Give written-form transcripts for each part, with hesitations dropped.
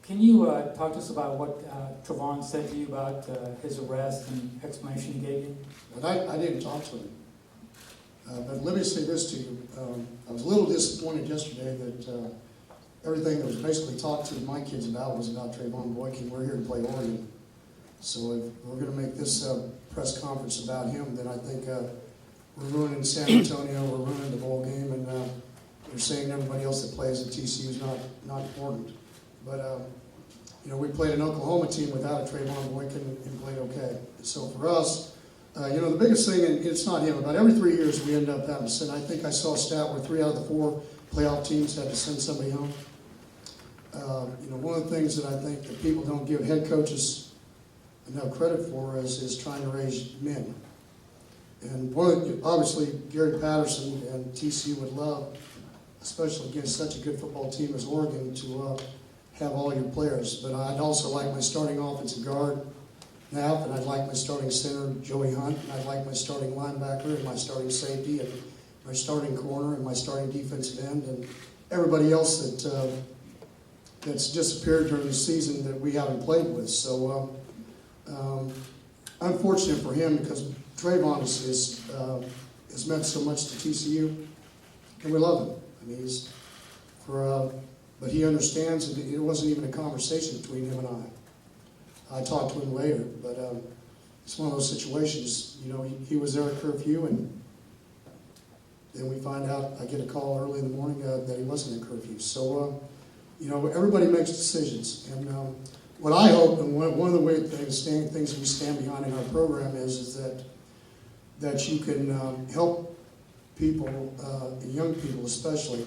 Can you talk to us about what Trevone said to you about his arrest and explanation he gave you? But I didn't talk to him. But let me say this to you. I was a little disappointed yesterday that everything that was basically talked to my kids about was about Trevone Boykin. We're here to play Oregon. So if we're going to make this press conference about him, then I think we're ruining San Antonio, we're ruining the bowl game, and they're saying everybody else that plays at TCU is not important. But, we played an Oklahoma team without a Trevone Boykin and played okay. So for us, the biggest thing, and it's not him, about every 3 years we end up having to send, I think I saw a stat where 3 out of the 4 playoff teams had to send somebody home. One of the things that I think that people don't give head coaches enough credit for is trying to raise men. And obviously Gary Patterson and TCU would love, especially against such a good football team as Oregon, to have all your players. But I'd also like my starting offensive guard, Knapp, and I'd like my starting center, Joey Hunt, and I'd like my starting linebacker and my starting safety and my starting corner and my starting defensive end and everybody else that's disappeared during the season that we haven't played with. So unfortunate for him because Trevone has meant so much to TCU, and we love him. I mean, but he understands, and it wasn't even a conversation between him and I. I talked to him later, but it's one of those situations. He was there at curfew, and then we find out. I get a call early in the morning that he wasn't at curfew. So, everybody makes decisions, and what I hope, and one of the way things we stand behind in our program is that you can help people, and young people especially,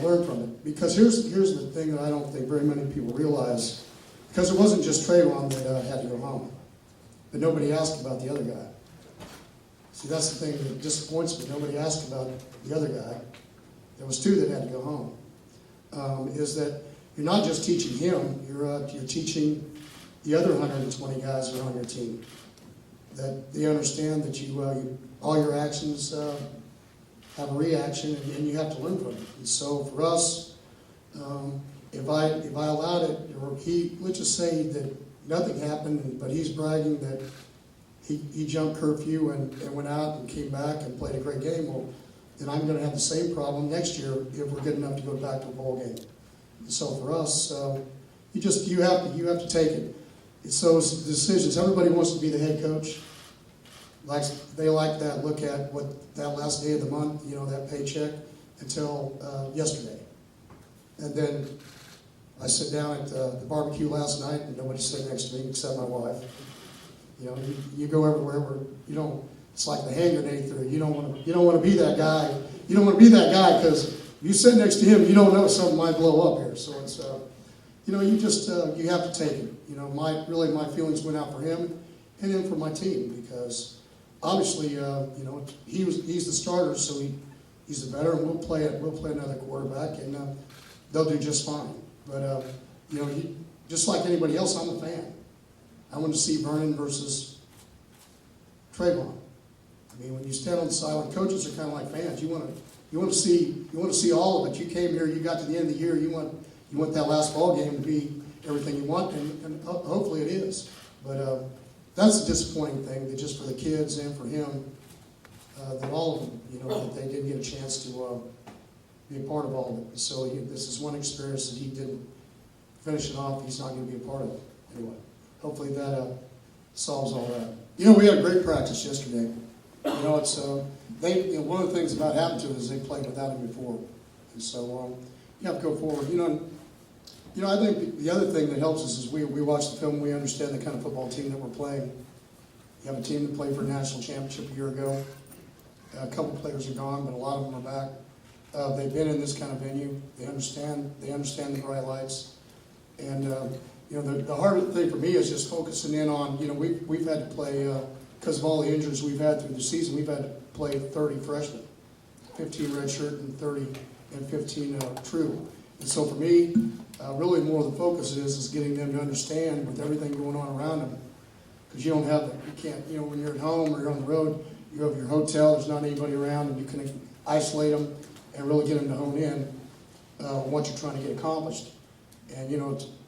learn from it. Because here's the thing that I don't think very many people realize, because it wasn't just Trevone that had to go home, but nobody asked about the other guy. See, that's the thing that disappoints me. Nobody asked about the other guy. There was 2 that had to go home. Is that you're not just teaching him, you're teaching the other 120 guys that are on your team. That they understand that all your actions have a reaction, and you have to learn from it. And so for us, if I allowed it, or let's just say that nothing happened, but he's bragging that he jumped curfew and went out and came back and played a great game, well, then I'm going to have the same problem next year if we're good enough to go back to a bowl game. And so for us, you have to take it. It's those decisions. Everybody wants to be the head coach. They like that look at what that last day of the month, that paycheck, until yesterday. And then I sit down at the barbecue last night, and nobody's sitting next to me except my wife. You go everywhere where it's like the hand grenade theory. You don't want to be that guy. You don't want to be that guy because if you sit next to him, you don't know something might blow up here. So it's you have to take it. My feelings went out for him and then for my team because. Obviously, he's the starter, so he's the veteran. We'll play another quarterback, and they'll do just fine. But just like anybody else, I'm a fan. I want to see Vernon versus Trevone. I mean, when you stand on the sideline, coaches are kind of like fans. You want to see all of it. You came here, you got to the end of the year. You want that last ball game to be everything you want, and hopefully it is. But that's a disappointing thing, that just for the kids and for him, that all of them, that they didn't get a chance to be a part of all of it. So this is one experience that he didn't finish it off. He's not going to be a part of it anyway. Hopefully that solves all that. We had a great practice yesterday. It's one of the things about happened to it is they played without him before, and so you have to go forward. I think the other thing that helps us is we watch the film, we understand the kind of football team that we're playing. You have a team that played for a national championship a year ago. A couple players are gone, but a lot of them are back. They've been in this kind of venue. They understand the bright lights. And the hard thing for me is just focusing in on, we've had to play, because of all the injuries we've had through the season, we've had to play 30 freshmen, 15 redshirt and 15 true. And so for me, really more of the focus is getting them to understand with everything going on around them. Because you can't, when you're at home or you're on the road, you have your hotel, there's not anybody around, and you can isolate them and really get them to hone in on what you're trying to get accomplished. And,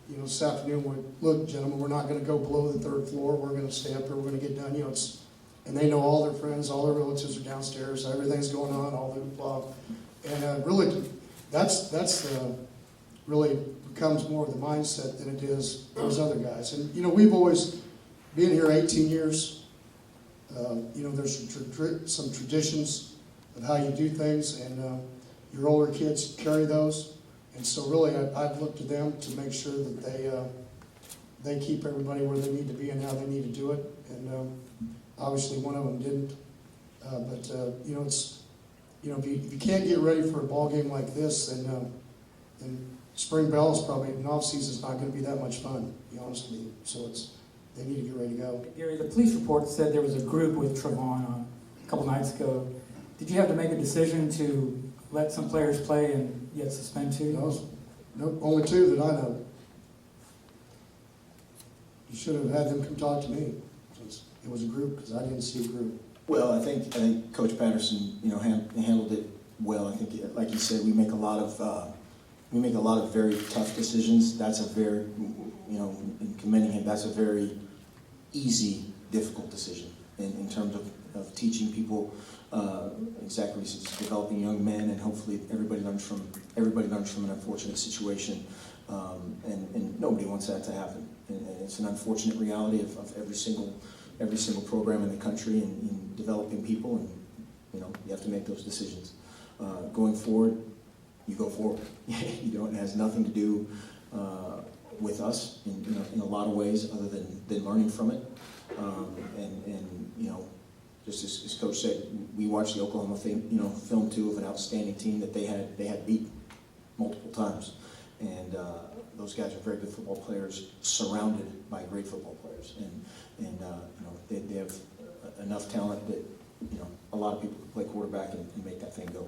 this afternoon, look, gentlemen, we're not gonna go below the 3rd floor, we're gonna stay up here, we're gonna get done, and they know all their friends, all their relatives are downstairs, everything's going on, all the blah. And really, that's really becomes more of the mindset than it is those other guys. And, we've always been here 18 years. There's some traditions of how you do things, and your older kids carry those. And so really, I'd look to them to make sure that they keep everybody where they need to be and how they need to do it. And obviously, one of them didn't. If you can't get ready for a ball game like this, then spring ball is probably, an off season is not going to be that much fun, to be honest with you. So they need to get ready to go. Gary, the police report said there was a group with Trevone a couple nights ago. Did you have to make a decision to let some players play and yet suspend 2? Nope, only 2 that I know. You should have had them come talk to me. It was a group, because I didn't see a group. Well, I think Coach Patterson, handled it well. I think, like you said, we make a lot of very tough decisions. That's a very, in commending him, that's a very easy, difficult decision in terms of teaching people exactly, developing young men, and hopefully everybody learns from an unfortunate situation, and nobody wants that to happen. And it's an unfortunate reality of every single program in the country in developing people, and you have to make those decisions. Going forward, you go forward. It has nothing to do with us in a lot of ways, other than learning from it. Just as Coach said, we watched the Oklahoma film too of an outstanding team that they had beat multiple times, and those guys are very good football players, surrounded by great football players, and they have enough talent that a lot of people can play quarterback and make that thing go.